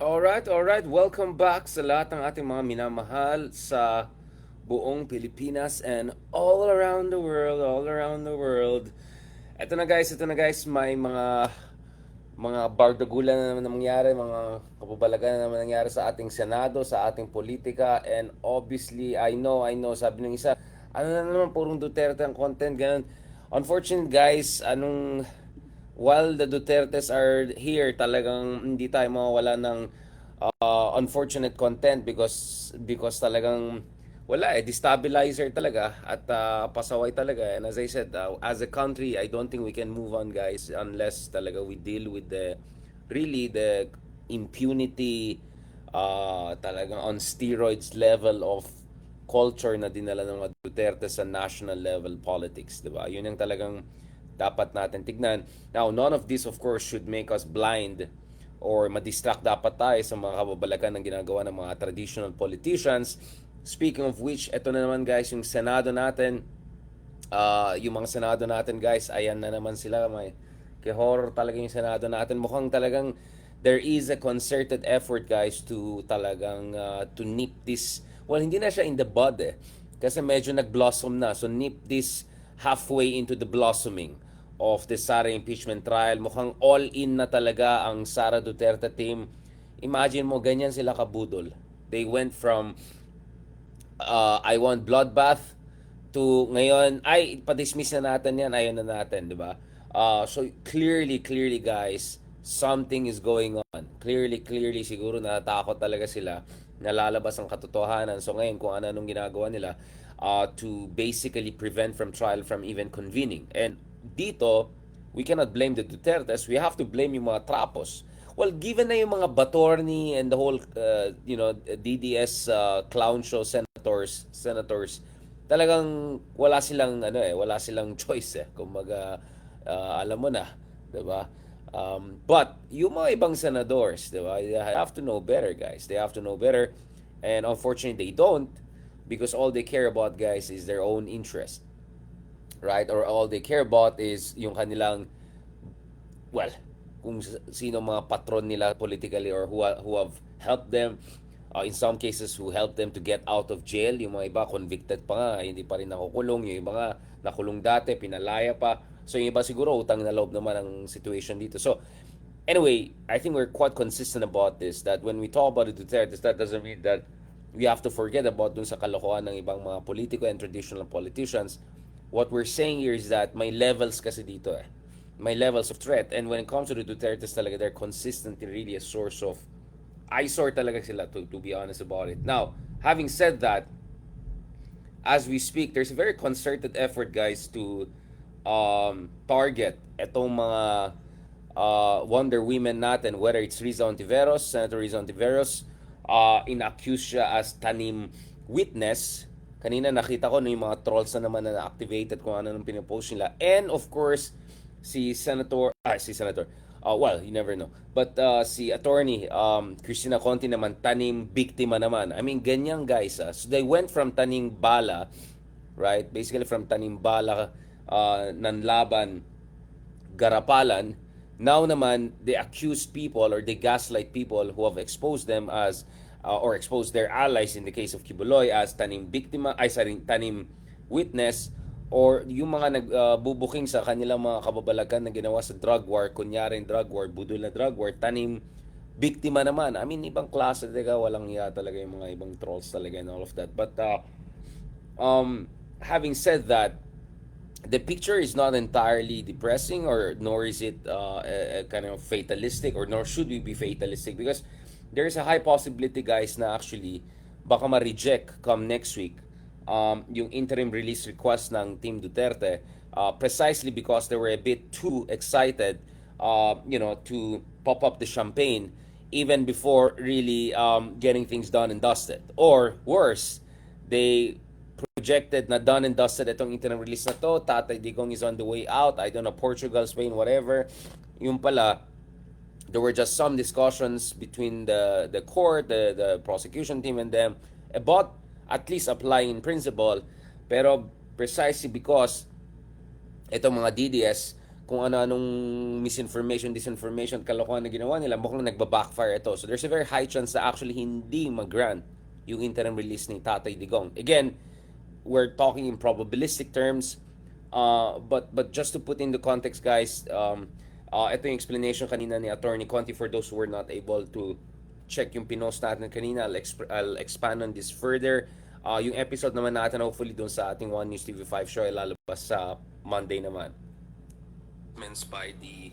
Alright. Welcome back sa lahat ng ating mga minamahal sa buong Pilipinas and all around the world. Ito na guys, may mga bardagulan na naman nangyari, mga kababalagan na naman nangyari sa ating Senado, sa ating politika, and obviously, I know, sabi ng isa, ano na naman, purong Duterte ang content, ganun. Unfortunately guys, while the Dutertes are here, talagang hindi tayo mawawala ng unfortunate content because talagang wala destabilizer talaga at pasaway talaga. And as I said, as a country, I don't think we can move on guys unless talaga we deal with the impunity, talagang on steroids level of culture na dinala ng mga Duterte sa national level politics, 'di ba? 'Yun ang talagang dapat natin tignan. Now, none of this of course should make us blind or madistract dapat tayo sa mga kababalagan ng ginagawa ng mga traditional politicians. Speaking of which, eto na naman guys yung Senado natin. Yung mga Senado natin guys, ayan na naman sila. May horror talaga yung Senado natin. Mukhang talagang there is a concerted effort guys to talagang to nip this. Well, hindi na siya in the bud kasi medyo nag-blossom na. So nip this halfway into the blossoming of the Sara impeachment trial. Mukhang all-in na talaga ang Sara Duterte team. Imagine mo, ganyan sila kabudol. They went from I want bloodbath to ngayon, ay, pa-dismiss na natin yan, ayaw na natin, di ba? So, clearly, guys, something is going on. Clearly, siguro natatakot talaga sila, nalalabas ang katotohanan. So, ngayon, kung ano nung ginagawa nila to basically prevent from trial from even convening. And dito, we cannot blame the Dutertes. We have to blame yung mga trapos. Well, given na yung mga Batorni and the whole, DDS clown show senators, talagang wala silang choice Kumbaga, alam mo na, 'di ba? But yung mga ibang senadors, 'di ba? They have to know better, guys. They have to know better. And unfortunately, they don't because all they care about, guys, is their own interest, right? Or all they care about is yung kanilang, well, kung sino mga patron nila politically or who have helped them, in some cases who helped them to get out of jail. Yung mga iba convicted pa nga, hindi pa rin nakukulong. Yung iba nga nakulong dati, pinalaya pa. So yung iba siguro utang na loob naman ang situation dito. So anyway, I think we're quite consistent about this, that when we talk about the Duterte, that doesn't mean that we have to forget about dun sa kalokohan ng ibang mga politiko and traditional politicians. What we're saying here is that may levels kasi dito may levels of threat. And when it comes to the Dutertes talaga, they're consistently really a source of eyesore talaga sila, to be honest about it. Now, having said that, as we speak, there's a very concerted effort, guys, to target itong mga Wonder Women natin, whether it's Senator Riza Ontiveros, inaccuse siya as tanim witness. Kanina nakita ko yung mga trolls na naman na activated kung ano nung pinopost nila. And of course, si Senator, well, you never know. But si Attorney Christina Conti naman, tanim biktima naman. I mean, ganyan guys. So they went from tanim bala, right? Basically from tanim bala, nanlaban, garapalan. Now naman, they accuse people or they gaslight people who have exposed them as, or exposed their allies in the case of Kibuloy as tanim biktima, tanim witness, or yung mga nagbubuking sa kanilang mga kababalagan na ginawa sa drug war, kunyaring drug war, budol na drug war, tanim biktima naman. I mean, ibang klase talaga, walang iya talaga yung mga ibang trolls talaga and all of that. But having said that, the picture is not entirely depressing, or nor is it a kind of fatalistic, or nor should we be fatalistic, because there's a high possibility, guys, na actually baka ma-reject come next week yung interim release request ng Team Duterte, precisely because they were a bit too excited to pop up the champagne even before really getting things done and dusted. Or worse, they projected na done and dusted itong interim release na to. Tatay Digong is on the way out. I don't know, Portugal, Spain, whatever. Yung pala, there were just some discussions between the court, the prosecution team, and them about at least applying in principle. Pero precisely because itong mga DDS kung ano-anong misinformation, disinformation, kalokohan na ginawa nila, mukhang nagba-backfire ito. So there's a very high chance na actually hindi mag-grant yung interim release ni Tatay Digong. Again, we're talking in probabilistic terms, but just to put in the context, guys, ito yung explanation kanina ni Attorney Conti for those who were not able to check yung pinost natin kanina. I'll expand on this further. Yung episode naman natin, hopefully dun sa ating One News TV5 show, ay lalabas sa Monday naman by the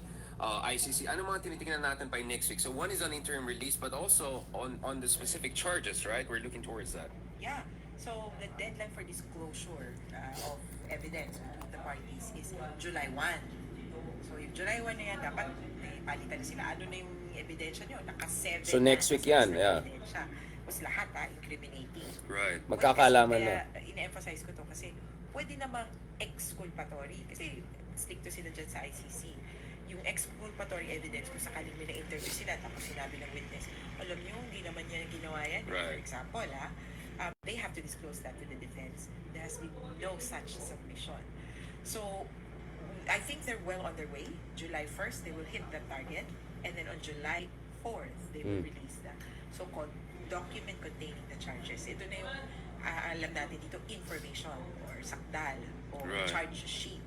ICC. Ano mga tinitingnan natin by next week? So one is on interim release, but also on the specific charges, right? We're looking towards that. Yeah. So the deadline for disclosure of evidence of the parties is July 1. So yung July 1 na yan, dapat may palitan na sila. Ano na yung ebidensya nyo? Naka-7 So next week yan, yeah. Ebidensya. Tapos lahat incriminating. Right. Magkakaalaman na. Ina-emphasize ko to kasi pwede namang exculpatory. Kasi stricto sila dyan sa ICC. Yung exculpatory evidence, kung sakaling may na-interview sila, tapos sinabi ng witness, alam nyo, hindi naman niya ginawa yan. Right. For example, they have to disclose that to the defense. There has been no such submission. So, I think they're well on their way. July 1st, they will hit the target. And then on July 4th, they will release the so-called document containing the charges. Ito na yung alam natin dito, information or sakdal or charge sheet.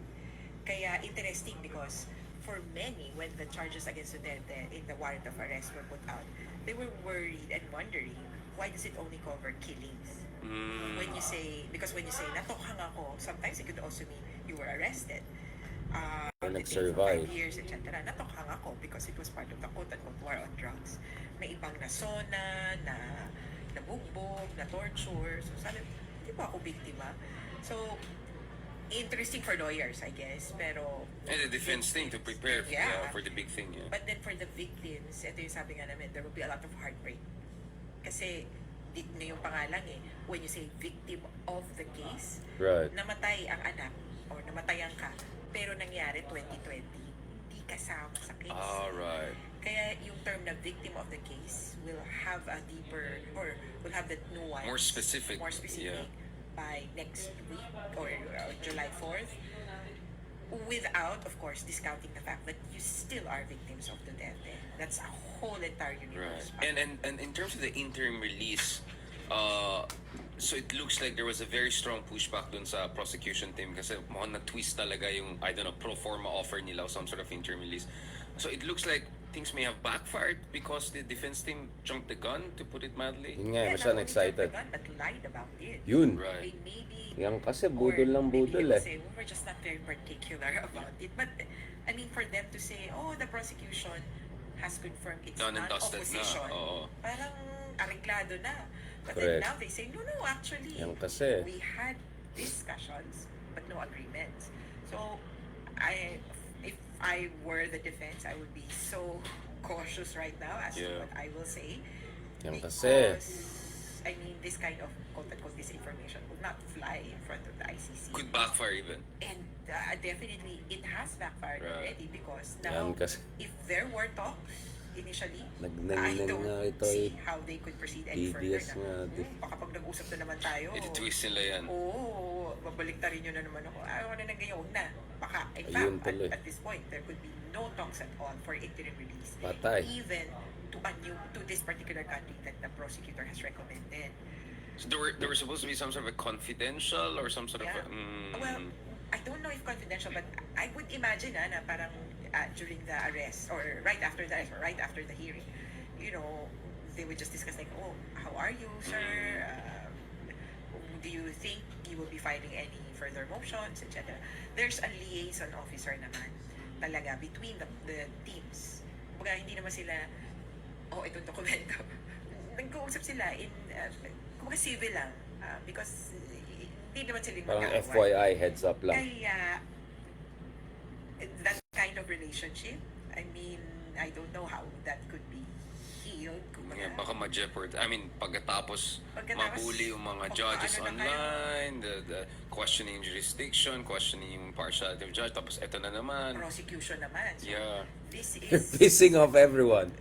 Kaya interesting because for many, when the charges against Duterte in the warrant of arrest were put out, they were worried and wondering, why does it only cover killings? When you say natokhang ako, sometimes it could also mean you were arrested. Nag-survive. 5 years, etc. Natokhang ako because it was part of the quote-unquote war on drugs. May ibang nasona, na nabugbog, na torture. So sabi, di ba ako biktima? So, interesting for lawyers, I guess, pero... And the defense thing to prepare for the big thing, yeah. But then for the victims, ito yung sabi nga namin, there will be a lot of heartbreak. Kasi, dit na yung pangalan when you say victim of the case, right, namatay ang anak, or namatayan ka, pero nangyari 2020, hindi kasama sa case. Alright. Kaya yung term na victim of the case will have a deeper, or will have that nuance. More specific. Yeah. By next week or July 4th, without, of course, discounting the fact that you still are victims of Duterte. That's a whole entire universe. Right. And in terms of the interim release, so it looks like there was a very strong pushback dun sa prosecution team kasi mukhang na-twist talaga yung, I don't know, pro forma offer nila or some sort of interim release. So it looks like things may have backfired because the defense team jumped the gun, to put it mildly. Yun nga, masyadong excited. But lied about it. Yun. Right. Maybe, yan kasi budol lang budol eh. Say, we were just not very particular about it. But, I mean, for them to say, oh, the prosecution has confirmed it's Done and not dusted opposition. Na. Oo. Parang arreglado na. But Correct. then now they say, no, actually, yan kasi. we had discussions, but no agreements. So, if I were the defense, I would be so cautious right now as to what I will say. Yan because, kasi. I mean, this kind of quote-unquote disinformation would not fly in front of the ICC. Could backfire even. And definitely, it has backfired already because now, yan kasi. if there were talks initially, I Nagnaninang don't nga ito see how they could proceed any further DDS na. nga. Baka pag nag-usap na naman tayo, I-twist nila yan. oo, babaliktarin nyo na naman ako. Ayaw na ganyan, huwag na. Baka, in Ayun fact, tuloy. at this point, there could be no talks at all for interim release. Patay. Even to this particular country that the prosecutor has recommended. So there were supposed to be some sort of a confidential or some sort of Well, I don't know if confidential, but I would imagine na parang during the arrest or right after the arrest or right after the hearing, you know, they would just discuss like, oh, how are you, sir? Do you think you will be filing any further motions, etc. There's a liaison officer naman talaga between the teams. Kumbaga, hindi naman sila, oh, itong dokumento. Nag-uusap sila in, kumbaga civil lang. Because hindi naman sila parang FYI, heads up lang. Kaya, that kind of relationship, I mean, I don't know how that could be healed. Yeah, baka ma-jeopard. I mean, pagkatapos mabuli yung mga judges online, the questioning jurisdiction, questioning yung partiality of judge, tapos eto na naman. Prosecution naman. So, yeah. This is... pissing off everyone.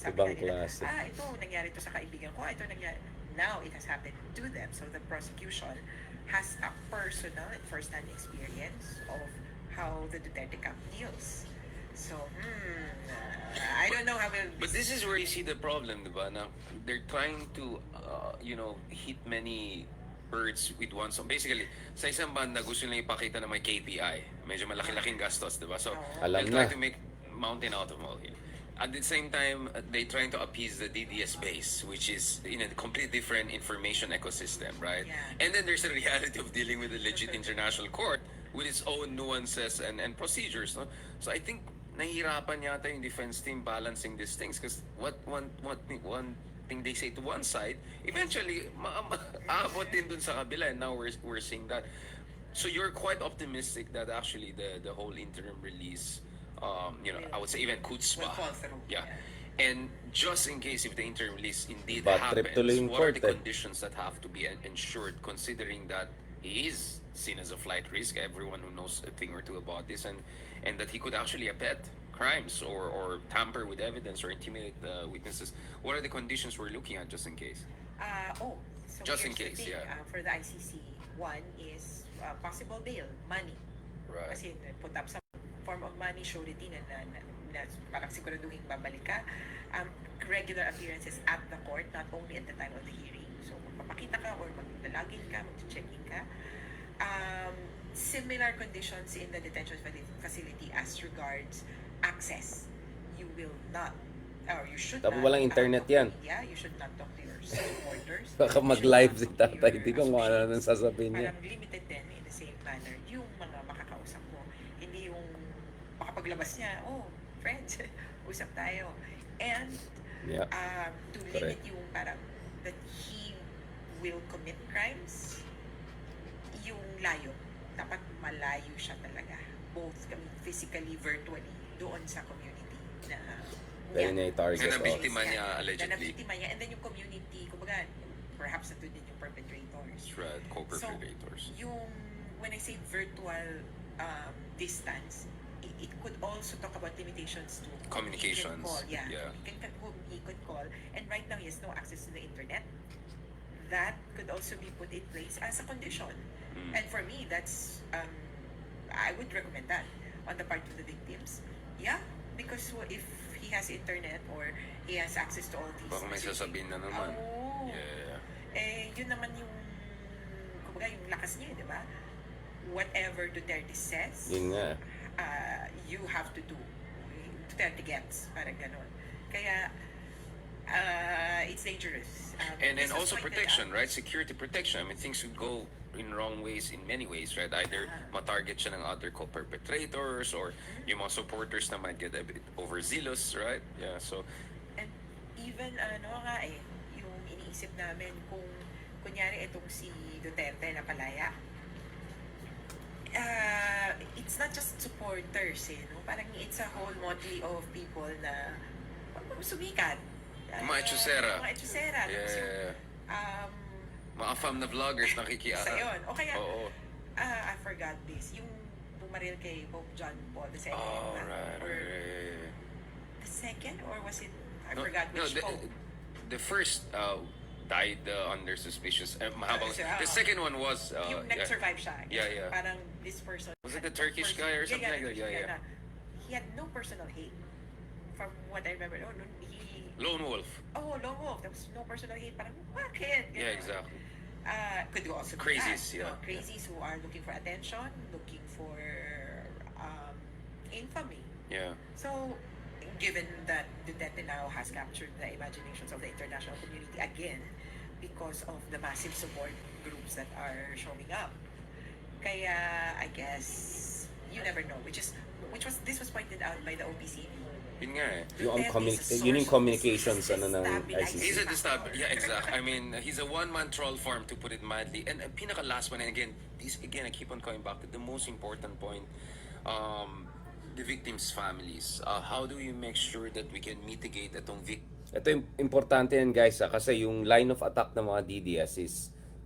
Ibang klase. Ito, nangyari to sa kaibigan ko. Ito nangyari. Now, it has happened to them. So, the prosecution has a personal and first-hand experience of how the Duterte camp deals. So, I don't know how we'll... But this is where you see the problem, diba? Na they're trying to, hit many birds with one stone. Basically, sa isang banda, gusto nila ipakita na may KPI. Medyo malaki-laking gastos, diba? So, Alam they'll try na. to make mountain out of molehill. At the same time, they trying to appease the DDS base, which is in a completely different information ecosystem, right? Yeah. And then there's the reality of dealing with a legit international court with its own nuances and procedures. No? So I think nahihirapan yata yung defense team balancing these things because one thing they say to one side, eventually aabot din dun sa kabila, and now we're seeing that. So you're quite optimistic that actually the whole interim release, I would say even kutzpah. Will fall through. Yeah. And just in case if the interim release indeed Bad trip happens, tuloy yung what are the court, eh. conditions that have to be ensured considering that he is seen as a flight risk, everyone who knows a thing or two about this, and that he could actually abet crimes or tamper with evidence or intimidate witnesses. What are the conditions we're looking at just in case? So Just in here's the case, thing, yeah. for the ICC, one is possible bail, money. Right. Kasi put up some form of money, surety na parang siguraduhin babalik ka. Regular appearances at the court, not only at the time of the hearing. So, magpapakita ka or maglalagin ka, mag-check-in ka. Similar conditions in the detention facility as regards access. You will not, or you should Tapos not walang internet talk to yan. media, you should not talk to your supporters. Baka You should mag-live not si talk to tatay. your Di ko kung ano nang associates. sasabihin niya. Parang limited din in the same manner yung mga makakausap mo. Hindi yung makapaglabas niya, friends, usap tayo. And Yeah. to limit Correct. yung parang that he will commit crimes, yung layo. Dapat malayo siya talaga. Both physically, virtually, doon sa community na Dahil niya i-target. Na oh. nabiktima niya, Na allegedly. nabiktima niya. And then yung community, kumbaga, perhaps ito din yung perpetrators. Right, co-perpetrators. So, when I say virtual distance, it could also talk about limitations to whom he can Communications, call. yeah. Whom he could call. And right now, he has no access to the internet. That could also be put in place as a condition. And for me, that's, I would recommend that on the part of the victims. Yeah, because if he has internet or he has access to all these... Baka may sasabihin na naman. Oo. Yeah. Yun naman yung, kumbaga, yung lakas niya, di ba? Whatever Duterte says, Yun nga. you have to do. Duterte gets, parang ganon. Kaya, it's dangerous. And this was also pointed protection, out. right? Security protection. I mean, things could go in wrong ways in many ways, right? Either matarget siya ng other co-perpetrators or yung mga supporters na might get a bit overzealous, right? Yeah, so... And even, yung iniisip namin kung, kunyari, itong si Duterte na palaya, it's not just supporters, no? Parang it's a whole motley of people na sumikat. Mga hechicera. Mga hechicera. Tapos yung, Yeah. Mga fam na vloggers nakikiara. sa yun. O kaya, Oo. I forgot this. Yung bumaril kay Pope John Paul II. Oh, right. Or the second? Or was it, I No, forgot no, which the, Pope. the first died under suspicious. Mahabang. Siya, The second one was. Yung nag-survive siya. Yeah. Parang this person. Was it had the Turkish no guy or person- something like that? Turkish Yeah, guy yeah. na he had no personal hate. From what I remember, Lone Wolf. lone wolf. There was no personal hate. Parang, bakit? Yeah, Ganon. exactly. Could also be Crazies, that, yeah. no? Crazies who are looking for attention, looking for infamy. Yeah. So, given that Duterte now has captured the imaginations of the international community again because of the massive support groups that are showing up, kaya I guess you never know. This was pointed out by the OPC. Yun nga eh. Yun yung communications ng He's ICC. Yeah, exactly. I mean, he's a one-man troll farm, to put it mildly. And pinaka last one, and again, I keep on coming back to the most important point. The victims' families. How do you make sure that we can mitigate itong Ito yung importante yan guys, kasi yung line of attack ng mga DDS is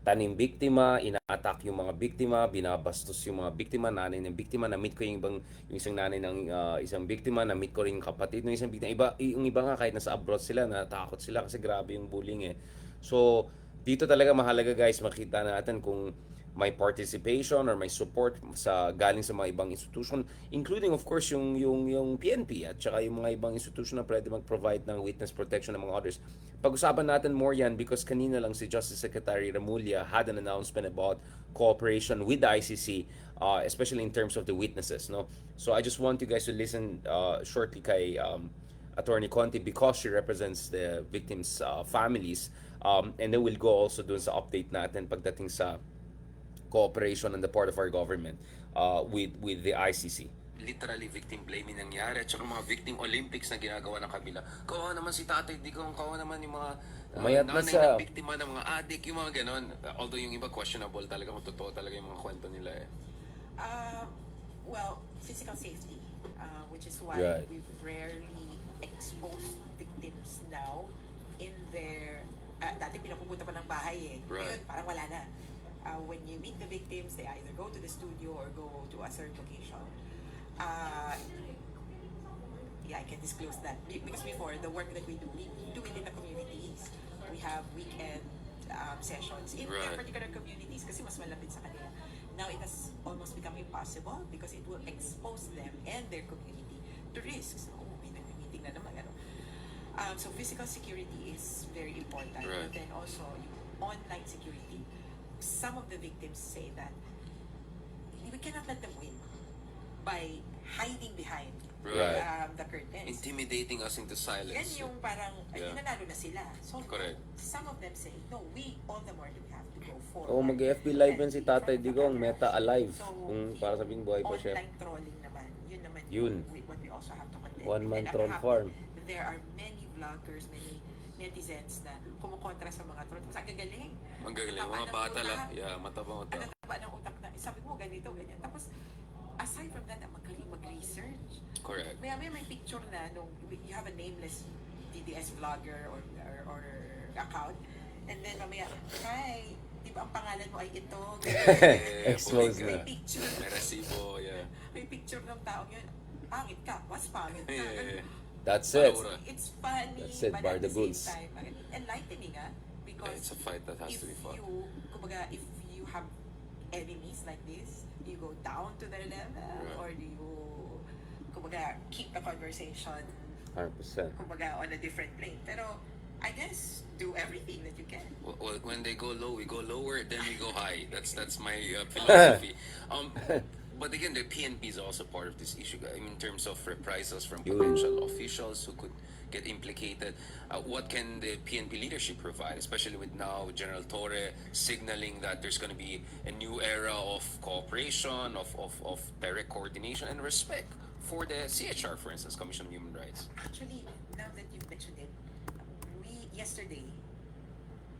tanim biktima, ina-attack yung mga biktima, binabastos yung mga biktima, nanay ng biktima, na-meet ko yung isang nanay ng isang biktima, na-meet ko rin yung kapatid ng isang biktima. Yung iba nga kahit nasa abroad sila, natakot sila kasi grabe yung bullying eh. So, dito talaga mahalaga guys, makita natin kung my participation or my support sa galing sa mga ibang institution, including of course yung PNP at saka yung mga ibang institution na pwede mag-provide ng witness protection ng mga others. Pag-usapan natin more yan because kanina lang si Justice Secretary Remulla had an announcement about cooperation with the ICC, especially in terms of the witnesses, no? So I just want you guys to listen shortly kay Attorney Conti because she represents the victims' families. And then we'll go also dun sa update natin pagdating sa cooperation on the part of our government with the ICC. Literally victim blaming nangyari at saka mga victim Olympics na ginagawa ng kabila. Kawawa naman si Tatay Digong, kawawa naman yung mga Mayat na nanay sa- na biktima ng mga adik, yung mga ganon. Although yung iba questionable talaga kung totoo talaga yung mga kwento nila eh. Well, physical safety, which is why Right. we've rarely exposed victims now in their, dati pinapupunta pa ng bahay eh. Right. Ngayon, parang wala na. When you meet the victims, they either go to the studio or go to a certain location. Yeah, I can disclose that. Because before, the work that we do it in the communities. We have weekend sessions in their Right. particular communities kasi mas malapit sa kanila. Now, it has almost become impossible because it will expose them and their community to risks. Oh, may nag-meeting na naman. Ano. So, physical security is very important. Right. But then also, yung online security. Some of the victims say that we cannot let them win by hiding behind Right. the curtains. Intimidating us into Yan silence. yung parang, ay, Yeah. nanalo na sila. So, Correct. some of them say, no, we, all the more do we have to go forward. Oh, mag-FB live yan si And Tatay in front of the Digong, camera. Meta Alive. So, Kung para sabing buhay pa siya. online trolling naman, yun naman Yun. what we also have to condemn. One-man And I'm troll happy farm. There are many vloggers, many netizens na kumukontra sa mga troll. Tapos ang gagaling. Ang gagaling, Taba mga ng bata lang. utak. Yeah, matabang utak. Ang taba ng utak na, sabi mo ganito, ganyan. Tapos, aside from that, ang magaling mag-research. Correct. May picture na nung you have a nameless DDS vlogger or account, and then mamaya, hi, di ba ang pangalan mo ay ito? Expose May na. picture. May resibo, yeah. May picture ng taong yun. Pangit ka, mas pangit ka. Yeah. That's it. Malura. It's funny, That's it, but bar at the the same goods. time, enlightening because Yeah, it's a fight that has if to be fought. if you have enemies like this, you go down to their level, Right. or do you, kumbaga, keep the conversation, 100%. kumbaga, on a different plane. Pero, I guess, do everything that you can. Well, when they go low, we go lower, then we go high. That's my philosophy. But again, the PNP is also part of this issue. I mean, in terms of reprisals from potential officials who could get implicated, what can the PNP leadership provide, especially with now General Torre signaling that there's going to be a new era of cooperation, of direct coordination and respect for the CHR, for instance, Commission on Human Rights. Actually, now that you've mentioned it, yesterday,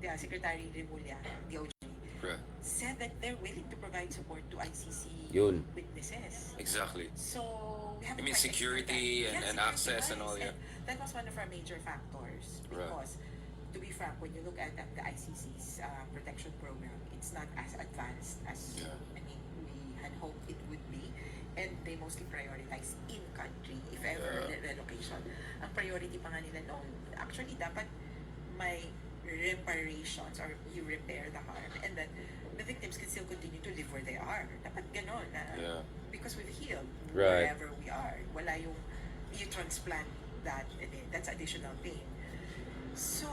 the Secretary Remulla, DOJ, Right. said that they're willing to provide support to ICC Yun. witnesses. Exactly. So, we have I mean, to fight security against and that. access and all, yeah. That was one of our major factors Right. because, to be frank, when you look at the ICC's protection program, it's not as advanced as Yeah. I mean we had hoped it would be, and they mostly prioritize in country if ever Yeah. relocation. Ang priority pa nga nila noon, actually dapat may reparations or you repair the harm and then the victims can still continue to live where they are. Dapat ganon na Yeah. because we've healed Right. wherever we are. Wala yung you transplant that and then that's additional pain. So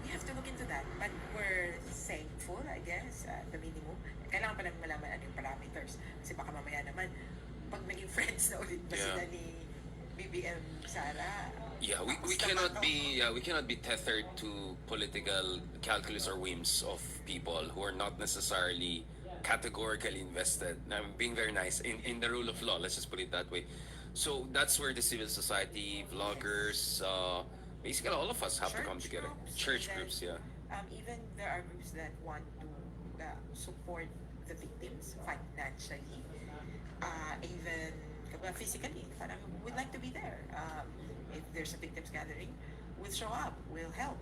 we have to look into that. But we're thankful, I guess, at the minimum. Kailangan pa namin malaman ano yung parameters. Kasi baka mamaya naman, pag naging friends na ulit pa Yeah. sila ni BBM Sara. Yeah, we tapos cannot naman, be we cannot be tethered to political calculus or whims of people who are not necessarily categorically invested. Now, I'm being very nice in the rule of law. Let's just put it that way. So that's where the civil society, vloggers, basically all of us have to come together. Church even, groups, yeah. Even there are groups that want to support the victims financially, even physically. Parang we'd like to be there. If there's a victims gathering, we'll show up. We'll help.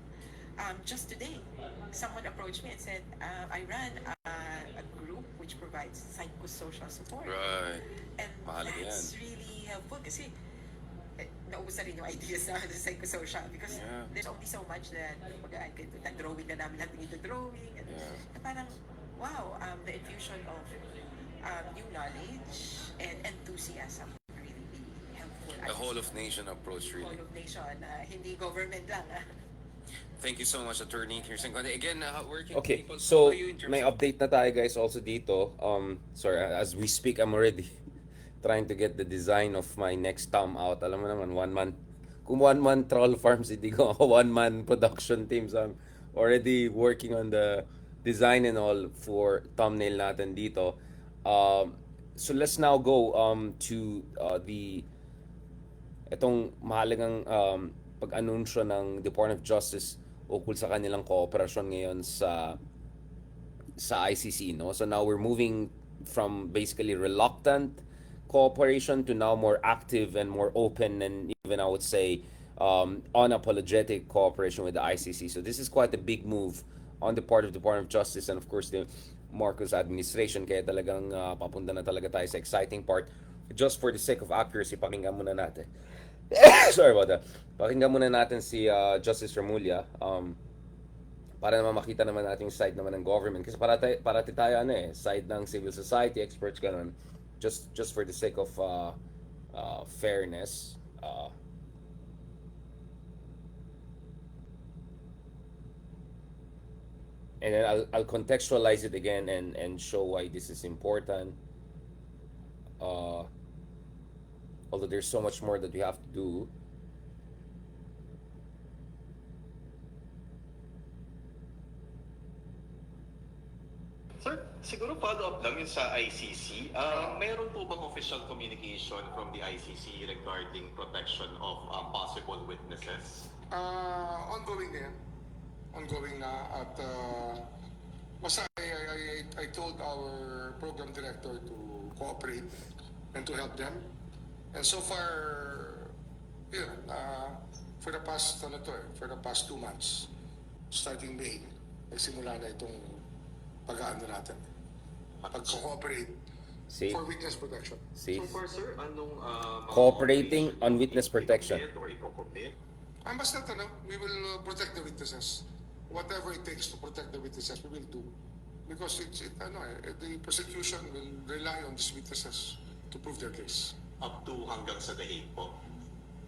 Just today, someone approached me and said, I run a group which provides psychosocial support. Right. And Mahalaga that's yan. really helpful kasi naubos na rin yung ideas na sa psychosocial because Yeah. there's only so much that nag-drawing na namin lahat ng ito drawing and Yeah. parang wow, the infusion of new knowledge and enthusiasm would really be helpful A at this whole of point. nation approach, Whole really. of nation, hindi government lang. Thank you so much, Attorney Kirsten Conde. Again, where can Okay, people follow so you in terms may of... update na tayo guys also dito. Sorry, as we speak, I'm already trying to get the design of my next thumb out. Alam mo naman, kung one man troll farms, hindi ko ako one man production team. So I'm already working on the design and all for thumbnail natin dito. So let's now go to the itong mahalagang pag-anunsyo ng Department of Justice ukol sa kanilang kooperasyon ngayon sa ICC, no? So now we're moving from basically reluctant cooperation to now more active and more open, and even I would say unapologetic cooperation with the ICC. So this is quite a big move on the part of the Department of Justice and of course the Marcos administration. Kaya talagang papunta na talaga tayo sa exciting part. Just for the sake of accuracy, pakinggan muna natin. Sorry about that. Pakinggan muna natin si Justice Remulla. Para naman makita naman natin yung side naman ng government kasi parati tayo side ng civil society experts ganun, just for the sake of fairness, and then I'll contextualize it again and show why this is important, although there's so much more that we have to do. Sir, siguro follow-up lang yun sa ICC. Mayroon po bang official communication from the ICC regarding protection of possible witnesses? Ongoing na yan. Ongoing na. At basta I told our program director to cooperate and to help them. And so far, yun, for the past 2 months, starting May, nagsimula na itong pag-aano natin. Pag-cooperate See? for witness protection. See? So far, sir, anong Cooperating on witness protection. Or i-commit? Basta we will protect the witnesses. Whatever it takes to protect the witnesses, we will do. Because the prosecution will rely on these witnesses to prove their case. Up to hanggang sa dahig po?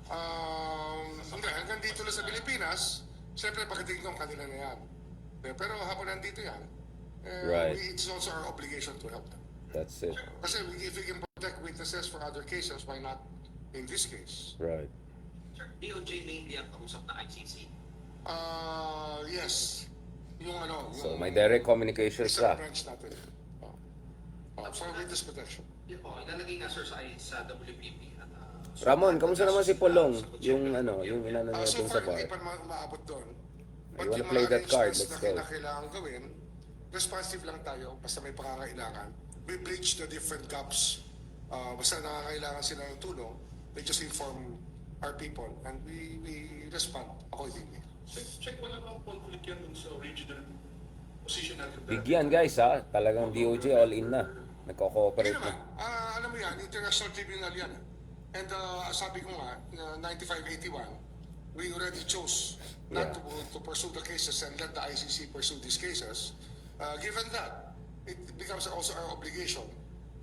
Hanggang dito lang sa Pilipinas, siyempre pagdating ng kanila na yan. Pero habang nandito yan, Right. it's also our obligation to help them. That's it. Kasi if we can protect witnesses for other cases, why not in this case? Right. Sir, DOJ mainly ang kausap na ICC. Yes. Yung So may direct communications isang na. branch natin. For witness protection. Yun po, ilalagay nga sir sa WPP. At, Ramon, kamusta naman si Polong? Yung inano So natin sa far, hindi bar. pa umaabot doon. You wanna yung play mga that card? arrangements Let's go. na kailangan gawin, responsive lang tayo basta may pangangailangan. We bridge the different gaps. Basta nangangailangan sila ng tulong, they just inform our people and we respond accordingly. Check mo lang ang conflict yan dun sa original position natin. Bigyan guys ha, talagang DOJ all in na. Hindi Nagko-cooperate naman. na. Alam mo yan, international tribunal yan. And sabi ko nga, 9581, we already chose not to pursue the cases and let the ICC pursue these cases. Given that, it becomes also our obligation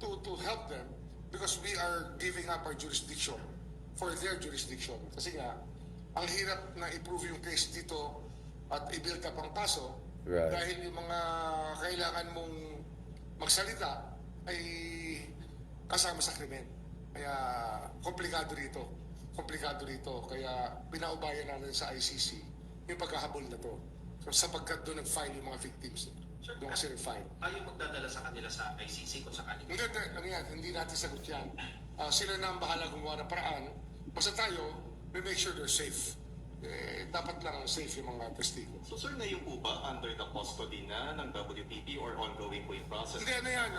to help them because we are giving up our jurisdiction for their jurisdiction. Kasi nga, ang hirap na i-prove yung case dito at i-build up ang kaso dahil yung mga kailangan mong magsalita ay kasama sa krimen. Kaya komplikado rito. Kaya pinaubayan natin sa ICC yung pagkahabol na to. So, sapagkat doon nag-file yung mga victims. Doon kasi nag-file. Ayaw magdadala sa kanila sa ICC kung sakali. Hindi natin sagot yan. Sila na ang bahala gumawa ng paraan. Basta tayo, we make sure they're safe. Dapat lang safe yung mga testigo. So sir, ngayon po ba under the custody na ng WPP or ongoing po yung process? Hindi, yan.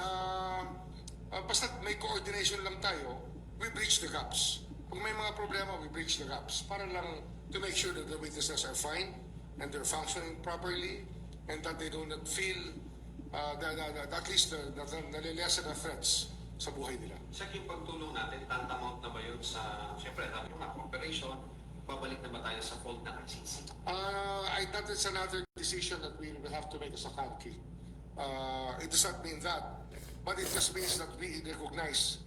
Basta may coordination lang tayo, we bridge the gaps. Kung may mga problema, we bridge the gaps. Para lang to make sure that the witnesses are fine and they're functioning properly and that they do not feel that at least nalilesen na threats sa buhay nila. Sa yung pagtulong natin, tantamount na ba yun sa, siyempre, dami mga cooperation, babalik na ba tayo sa fold ng ICC? That is another decision that we will have to make as a country. It does not mean that. But it just means that we recognize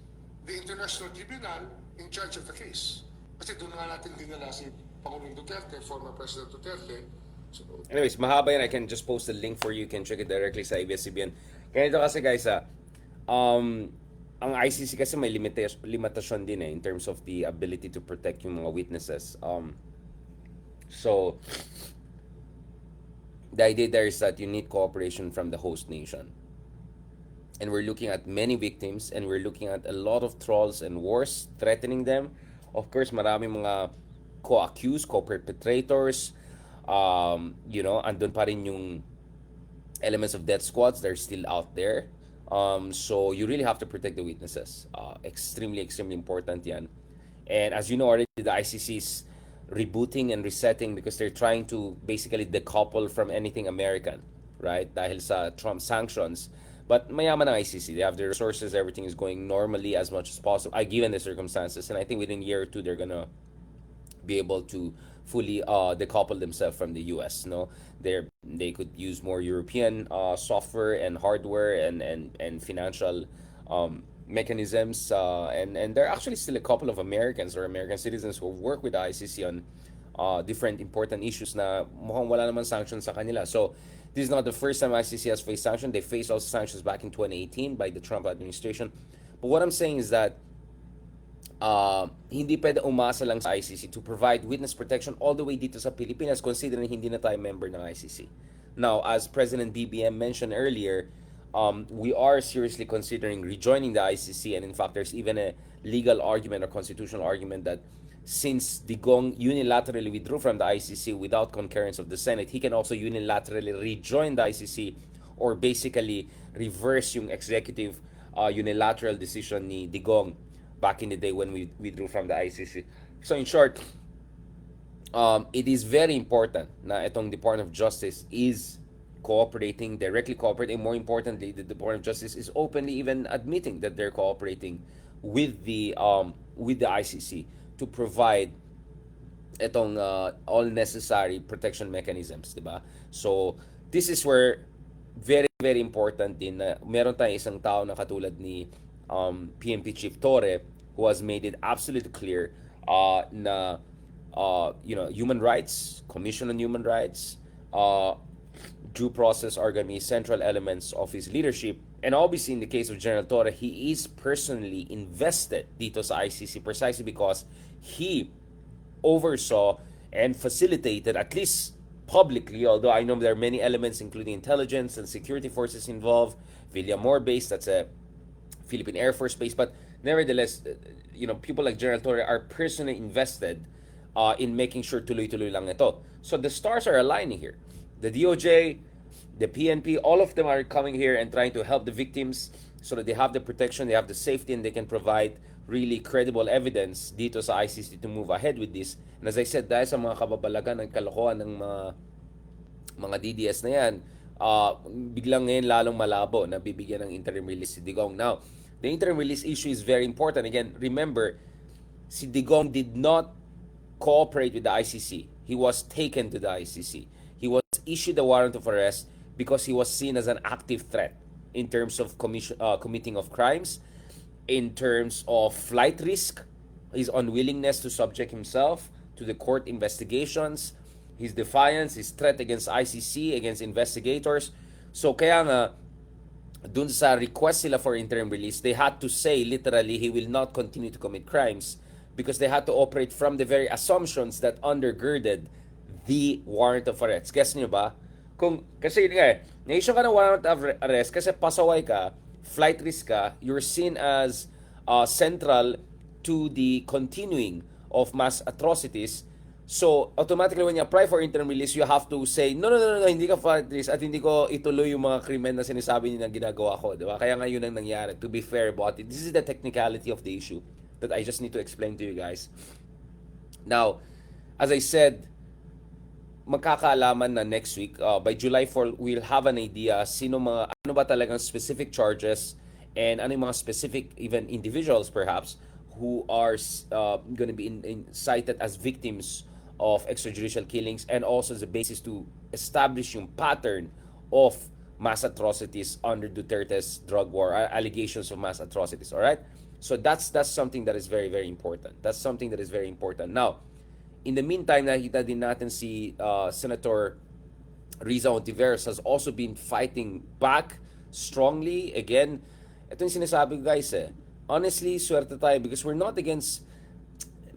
the International Tribunal in charge of the case. Kasi doon nga natin dinala si Pangulong Duterte, former President Duterte. So, Anyways, mahaba yan. I can just post the link for you. You can check it directly sa ABS-CBN. Ganito kasi guys, ang ICC kasi may limitasyon din in terms of the ability to protect yung mga witnesses. So, the idea there is that you need cooperation from the host nation. And we're looking at many victims and we're looking at a lot of trolls and wars threatening them. Of course, maraming mga co-accused, co-perpetrators. Andun pa rin yung elements of death squads. They're still out there. So you really have to protect the witnesses. Extremely, extremely important yan. And as you know already, the ICC is rebooting and resetting because they're trying to basically decouple from anything American, right? Dahil sa Trump sanctions. But mayaman ang ICC. They have the resources. Everything is going normally as much as possible, given the circumstances. And I think within a year or two, they're gonna be able to fully decouple themselves from the US. No, they could use more European software and hardware and financial mechanisms. And there are actually still a couple of Americans or American citizens who work with the ICC on different important issues na mukhang wala naman sanctions sa kanila. So this is not the first time ICC has faced sanctions. They faced also sanctions back in 2018 by the Trump administration. But what I'm saying is that hindi pwede umasa lang sa ICC to provide witness protection all the way dito sa Pilipinas considering hindi na tayo member ng ICC. Now, as President BBM mentioned earlier, we are seriously considering rejoining the ICC, and in fact, there's even a legal argument or constitutional argument that since Digong unilaterally withdrew from the ICC without concurrence of the Senate, he can also unilaterally rejoin the ICC or basically reverse yung executive unilateral decision ni Digong back in the day when we withdrew from the ICC. So in short, it is very important na itong Department of Justice is directly cooperating. More importantly, the Department of Justice is openly even admitting that they're cooperating with the ICC to provide itong all necessary protection mechanisms, diba? So this is where very very important din na meron tayong isang tao na katulad ni PNP Chief Torre who has made it absolutely clear na human rights, Commission on Human Rights, due process are going to be central elements of his leadership. And obviously in the case of General Torre, he is personally invested dito sa ICC precisely because he oversaw and facilitated, at least publicly, although I know there are many elements including intelligence and security forces involved, Villamor base, that's a Philippine Air Force base, but nevertheless, people like General Torre are personally invested in making sure tuloy-tuloy lang ito. So the stars are aligning here. The DOJ, the PNP, all of them are coming here and trying to help the victims so that they have the protection, they have the safety, and they can provide really credible evidence dito sa ICC to move ahead with this. And as I said, dahil sa mga kababalagan ng kalokohan ng mga DDS na yan, biglang ngayon lalong malabo na bibigyan ng interim release si Digong. Now, the interim release issue is very important. Again, remember, si Digong did not cooperate with the ICC. He was taken to the ICC. He was issued a warrant of arrest because he was seen as an active threat in terms of committing of crimes, in terms of flight risk, his unwillingness to subject himself to the court investigations, his defiance, his threat against ICC, against investigators. So kaya nga, dun sa request sila for interim release, they had to say literally he will not continue to commit crimes because they had to operate from the very assumptions that undergirded the warrant of arrest. Guess nyo ba? Kasi na-issue ka ng warrant of arrest kasi pasaway ka, flight risk ka, you're seen as central to the continuing of mass atrocities. So, automatically when you apply for interim release, you have to say, no, hindi ka flight risk at hindi ko ituloy yung mga krimen na sinasabi niyo na ginagawa ko. Diba? Kaya nga yun ang nangyari. To be fair about it, this is the technicality of the issue that I just need to explain to you guys. Now, as I said, magkakaalaman na next week. By July 4, we'll have an idea ano ba talagang specific charges and ano yung mga specific even individuals perhaps who are going to be cited as victims of extrajudicial killings and also as a basis to establish yung pattern of mass atrocities under Duterte's drug war, allegations of mass atrocities, all right? So that's something that is very, very important. That's something that is very important. Now, in the meantime, nakita din natin si Senator Riza Ontiveros has also been fighting back strongly. Again, ito yung sinasabi ko guys Honestly, swerte tayo because we're not against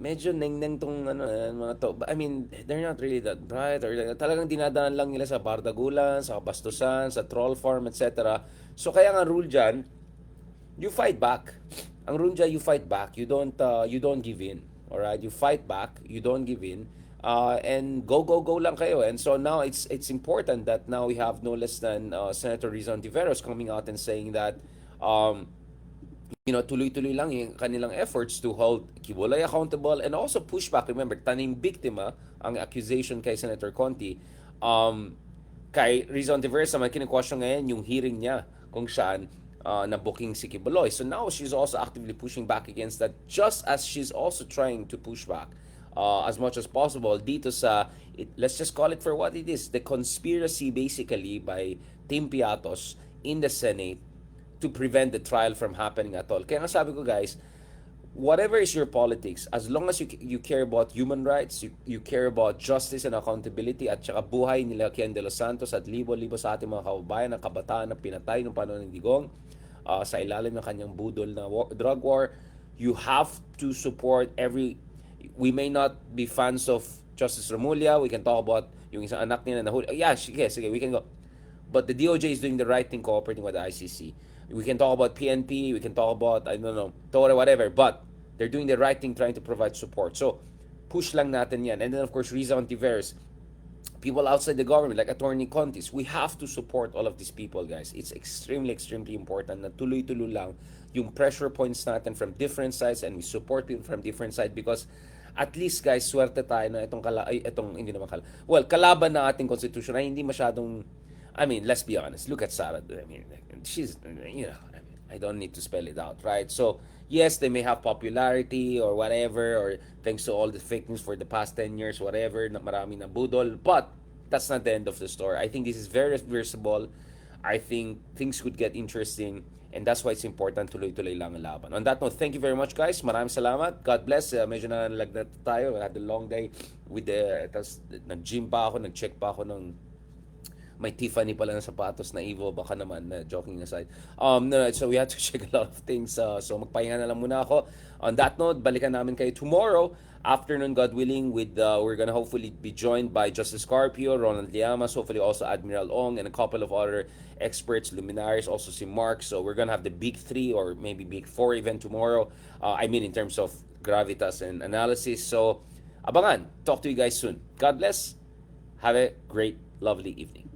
medyo neng-neng tong mga to. I mean, they're not really that bright or talagang dinadaan lang nila sa bardagulan, sa kabastusan, sa troll farm, etc. So kaya nga rule dyan, you fight back. Ang rule dyan, you fight back. You don't give in. Alright? You fight back. You don't give in. And go lang kayo. And so now it's important that now we have no less than Senator Rizon Tiveros coming out and saying that tuloy-tuloy lang yung kanilang efforts to hold Kibuloy accountable and also push back. Remember, taning biktima ang accusation kay Senator Conti. Kay Rizon Tiveros naman, kine-question ngayon yung hearing niya kung saan na-booking si Kibuloy. So now she's also actively pushing back against that, just as she's also trying to push back as much as possible dito sa, let's just call it for what it is, the conspiracy basically by Team Piatos in the Senate to prevent the trial from happening at all. Kaya nga sabi ko guys, whatever is your politics, as long as you care about human rights, you care about justice and accountability, at saka buhay nila Kian de los Santos at libo-libo sa ating mga kababayan, ng kabataan na pinatay noong panahon ng Digong, sa ilalim ng kanyang budol na drug war, you have to support we may not be fans of Justice Remulla, we can talk about yung isang anak niya na nahuli. Yeah, sige, we can go. But the DOJ is doing the right thing cooperating with the ICC. We can talk about PNP, we can talk about, I don't know, whatever, but they're doing the right thing trying to provide support. So, push lang natin yan. And then, of course, Riza Ontiveros, people outside the government, like Attorney Contis, we have to support all of these people, guys. It's extremely, extremely important na tuloy-tuloy lang yung pressure points natin from different sides and we support people from different sides because at least, guys, swerte tayo na kalaban na ating constitution ay hindi masyadong, I mean, let's be honest. Look at Sarah. I mean, she's, I don't need to spell it out, right? So, yes, they may have popularity or whatever, or thanks to all the fake news for the past 10 years, whatever, na marami na budol, but that's not the end of the story. I think this is very reversible. I think things could get interesting, and that's why it's important tuloy-tuloy lang ang laban. On that note, thank you very much, guys. Maraming salamat. God bless. Medyo nalagnat tayo. I had a long day with nag-gym pa ako, nag-check pa ako ng may Tiffany pala na sapatos na Evo, baka naman, joking aside. No, so we had to check a lot of things. So magpahinga na lang muna ako. On that note, balikan namin kayo tomorrow afternoon, God willing, with we're gonna hopefully be joined by Justice Carpio, Ronald Llamas, hopefully also Admiral Ong, and a couple of other experts, luminaries, also si Mark. So we're gonna have the big 3 or maybe big 4 event tomorrow. I mean, in terms of gravitas and analysis. So abangan. Talk to you guys soon. God bless. Have a great, lovely evening.